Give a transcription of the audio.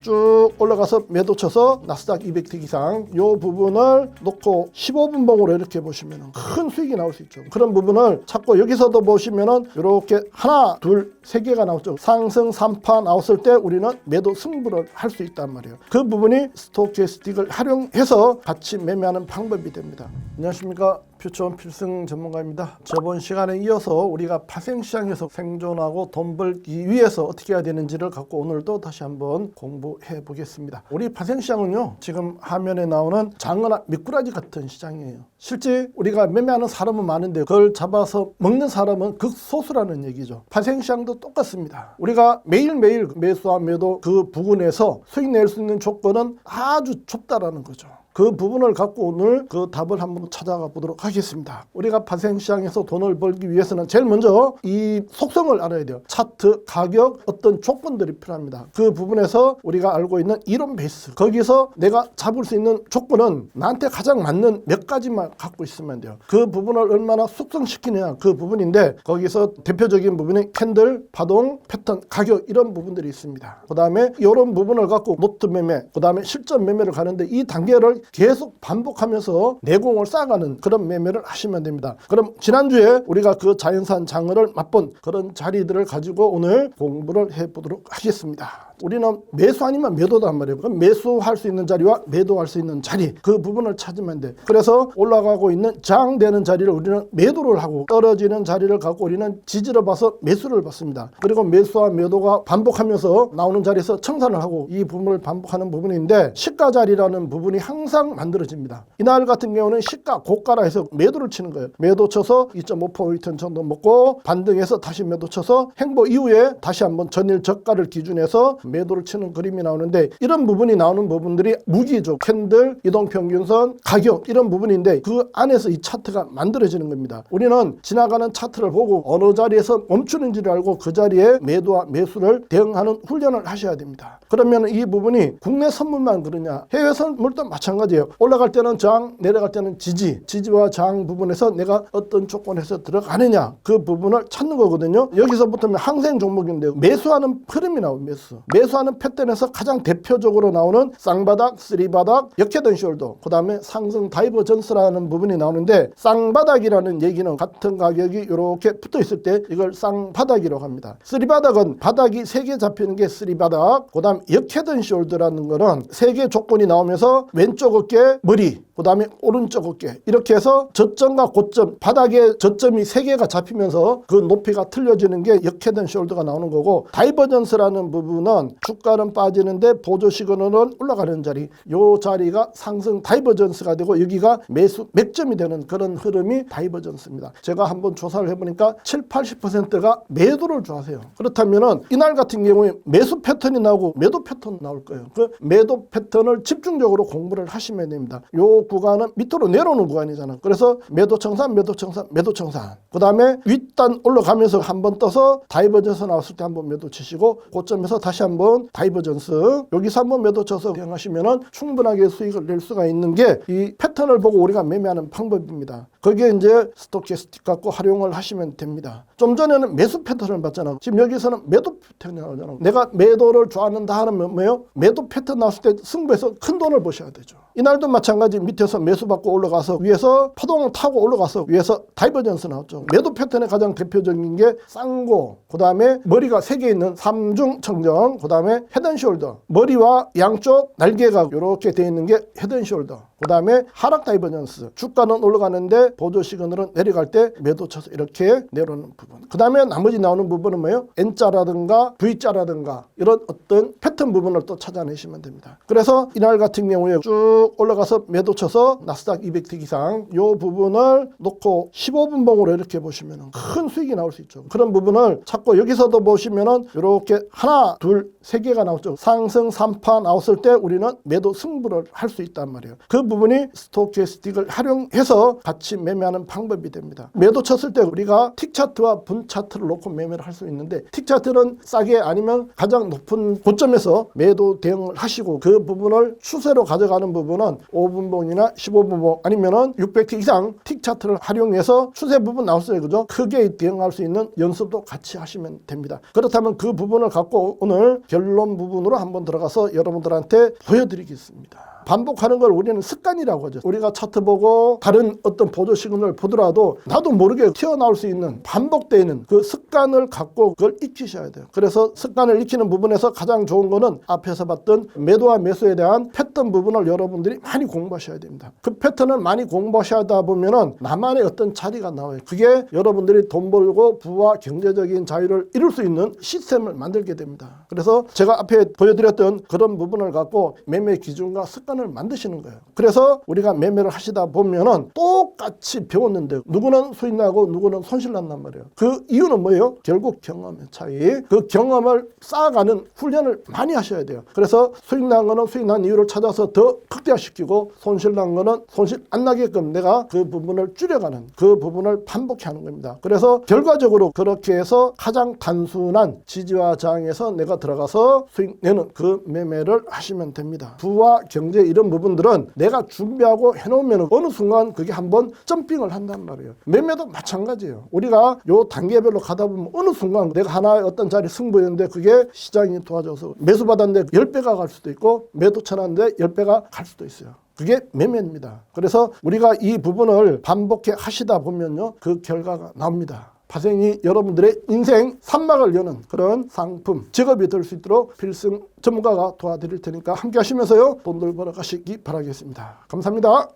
쭉 올라가서 매도 쳐서 나스닥 200틱 이상 이 부분을 놓고 15분 봉으로 이렇게 보시면 큰 수익이 나올 수 있죠. 그런 부분을 찾고 여기서도 보시면은 이렇게 하나 둘 세 개가 나오죠. 상승 3파 나왔을 때 우리는 매도 승부를 할 수 있단 말이에요. 그 부분이 스토캐스틱을 활용해서 같이 매매하는 방법이 됩니다. 안녕하십니까, 퓨처원 필승 전문가입니다. 저번 시간에 이어서 우리가 파생시장에서 생존하고 돈 벌기 위해서 어떻게 해야 되는지를 갖고 오늘도 다시 한번 공부해 보겠습니다. 우리 파생시장은요, 지금 화면에 나오는 장어나 미꾸라지 같은 시장이에요. 실제 우리가 매매하는 사람은 많은데 그걸 잡아서 먹는 사람은 극소수라는 얘기죠. 파생시장도 똑같습니다. 우리가 매일매일 매수와 매도 그 부분에서 수익 낼 수 있는 조건은 아주 좁다라는 거죠. 그 부분을 갖고 오늘 그 답을 한번 찾아가 보도록 하겠습니다. 우리가 파생시장에서 돈을 벌기 위해서는 제일 먼저 이 속성을 알아야 돼요. 차트, 가격, 어떤 조건들이 필요합니다. 그 부분에서 우리가 알고 있는 이론 베이스, 거기서 내가 잡을 수 있는 조건은 나한테 가장 맞는 몇 가지만 갖고 있으면 돼요. 그 부분을 얼마나 숙성시키느냐 그 부분인데, 거기서 대표적인 부분이 캔들, 파동, 패턴, 가격 이런 부분들이 있습니다. 그 다음에 이런 부분을 갖고 노트 매매, 그 다음에 실전 매매를 가는데 이 단계를 계속 반복하면서 내공을 쌓아가는 그런 매매를 하시면 됩니다. 그럼 지난주에 우리가 그 자연산 장어를 맛본 그런 자리들을 가지고 오늘 공부를 해보도록 하겠습니다. 우리는 매수 아니면 매도단 말이에요. 그럼 매수할 수 있는 자리와 매도할 수 있는 자리, 그 부분을 찾으면 돼. 그래서 올라가고 있는 저항되는 자리를 우리는 매도를 하고, 떨어지는 자리를 갖고 우리는 지지를 봐서 매수를 받습니다. 그리고 매수와 매도가 반복하면서 나오는 자리에서 청산을 하고, 이 부분을 반복하는 부분인데, 시가 자리라는 부분이 항상 만들어집니다. 이날 같은 경우는 시가 고가라 해서 매도를 치는 거예요. 매도 쳐서 2.5% 정도 먹고 반등해서 다시 매도 쳐서 행보 이후에 다시 한번 전일 저가를 기준해서 매도를 치는 그림이 나오는데, 이런 부분이 나오는 부분들이 무기죠. 캔들, 이동평균선, 가격 이런 부분인데, 그 안에서 이 차트가 만들어지는 겁니다. 우리는 지나가는 차트를 보고 어느 자리에서 멈추는지를 알고 그 자리에 매도와 매수를 대응하는 훈련을 하셔야 됩니다. 그러면 이 부분이 국내 선물만 그러냐, 해외 선물도 마찬가지예요. 올라갈 때는 저항, 내려갈 때는 지지, 지지와 저항 부분에서 내가 어떤 조건에서 들어가느냐 그 부분을 찾는 거거든요. 여기서부터는 항생 종목인데 매수하는 흐름이 나오고, 매수하는 패턴에서 가장 대표적으로 나오는 쌍바닥, 쓰리바닥, 역헤드 숄더, 그 다음에 상승 다이버전스라는 부분이 나오는데, 쌍바닥이라는 얘기는 같은 가격이 이렇게 붙어 있을 때 이걸 쌍바닥이라고 합니다. 쓰리바닥은 바닥이 3개 잡히는 게 쓰리바닥, 그 다음 역헤드 숄더라는 거는 3개 조건이 나오면서 왼쪽 어깨, 머리, 그 다음에 오른쪽 어깨, 이렇게 해서 저점과 고점, 바닥에 저점이 3개가 잡히면서 그 높이가 틀려지는 게 역헤드 숄더가 나오는 거고, 다이버전스라는 부분은 주가는 빠지는데 보조 시그널은 올라가는 자리, 요 자리가 상승 다이버전스가 되고 여기가 매수 맥점이 되는 그런 흐름이 다이버전스입니다. 제가 한번 조사를 해보니까 70-80%가 매도를 좋아하세요. 그렇다면은 이날 같은 경우에 매수 패턴이 나오고 매도 패턴 나올 거예요. 그 매도 패턴을 집중적으로 공부를 하시면 됩니다. 요 구간은 밑으로 내려오는 구간이잖아. 그래서 매도 청산, 매도 청산, 매도 청산. 그 다음에 윗단 올라가면서 한번 떠서 다이버전스 나왔을 때 한번 매도 치시고, 고점에서 다시 한번 다이버전스, 여기서 한번 매도 쳐서 대응하시면은 충분하게 수익을 낼 수가 있는 게 이 패턴을 보고 우리가 매매하는 방법입니다. 거기에 이제 스토캐스틱 갖고 활용을 하시면 됩니다. 좀 전에는 매수 패턴을 봤잖아. 지금 여기서는 매도 패턴이 나오잖아. 내가 매도를 좋아한다 하면 뭐예요? 매도 패턴 나왔을 때 승부에서 큰 돈을 보셔야 되죠. 이날도 마찬가지, 밑에서 매수 받고 올라가서 위에서 파동을 타고 올라가서 위에서 다이버전스 나왔죠. 매도 패턴의 가장 대표적인 게 쌍고, 그 다음에 머리가 3개 있는 삼중청정, 그 다음에 헤드앤숄더, 머리와 양쪽 날개가 이렇게 되어 있는 게 헤드앤숄더, 그 다음에 하락 다이버전스, 주가는 올라가는데 보조 시그널은 내려갈 때 매도 쳐서 이렇게 내려오는 부분. 그 다음에 나머지 나오는 부분은 뭐예요? N자라든가 V자라든가 이런 어떤 패턴 부분을 또 찾아내시면 됩니다. 그래서 이날 같은 경우에 쭉 올라가서 매도 쳐서 나스닥 200틱 이상 요 부분을 놓고 15분 봉으로 이렇게 보시면 큰 수익이 나올 수 있죠. 그런 부분을 찾고, 여기서도 보시면은 이렇게 하나, 둘, 세 개가 나오죠. 상승 3파 나왔을 때 우리는 매도 승부를 할 수 있단 말이에요. 그 부분이 스토캐스틱을 활용해서 같이 매매하는 방법이 됩니다. 매도 쳤을 때 우리가 틱 차트와 분 차트를 놓고 매매를 할 수 있는데, 틱 차트는 싸게 아니면 가장 높은 고점에서 매도 대응을 하시고, 그 부분을 추세로 가져가는 부분은 5분봉이나 15분봉 아니면은 600티 이상 틱 차트를 활용해서 추세 부분 나왔어요. 그죠? 크게 대응할 수 있는 연습도 같이 하시면 됩니다. 그렇다면 그 부분을 갖고 오늘 결론 부분으로 한번 들어가서 여러분들한테 보여드리겠습니다. 반복하는 걸 우리는 습관이라고 하죠. 우리가 차트 보고 다른 어떤 보조 시그널을 보더라도 나도 모르게 튀어나올 수 있는 반복되는 그 습관을 갖고 그걸 익히셔야 돼요. 그래서 습관을 익히는 부분에서 가장 좋은 거는 앞에서 봤던 매도와 매수에 대한 패턴 부분을 여러분들이 많이 공부하셔야 됩니다. 그 패턴을 많이 공부하시다 보면은 나만의 어떤 자리가 나와요. 그게 여러분들이 돈 벌고 부와 경제적인 자유를 이룰 수 있는 시스템을 만들게 됩니다. 그래서 제가 앞에 보여드렸던 그런 부분을 갖고 매매 기준과 습관을 만드시는 거예요. 그래서 우리가 매매를 하시다 보면은 똑같이 배웠는데 누구는 수익 나고 누구는 손실 난단 말이에요. 그 이유는 뭐예요? 결국 경험의 차이. 그 경험을 쌓아가는 훈련을 많이 하셔야 돼요. 그래서 수익 난 거는 수익 난 이유를 찾아서 더 극대화시키고, 손실 난 거는 손실 안 나게끔 내가 그 부분을 줄여가는, 그 부분을 반복해 하는 겁니다. 그래서 결과적으로 그렇게 해서 가장 단순한 지지와 저항에서 내가 들어가서 수익 내는 그 매매를 하시면 됩니다. 부와 경제 이런 부분들은 내가 준비하고 해놓으면 어느 순간 그게 한번 점핑을 한단 말이에요. 매매도 마찬가지예요. 우리가 요 단계별로 가다 보면 어느 순간 내가 하나의 어떤 자리 승부였는데 그게 시장이 도와줘서 매수 받았는데 10배가 갈 수도 있고, 매도 쳐놨는데 10배가 갈 수도 있어요. 그게 매매입니다. 그래서 우리가 이 부분을 반복해 하시다 보면요, 그 결과가 나옵니다. 파생이 여러분들의 인생 산막을 여는 그런 상품, 직업이 될 수 있도록 필승 전문가가 도와드릴 테니까 함께 하시면서요, 돈들 벌어 가시기 바라겠습니다. 감사합니다.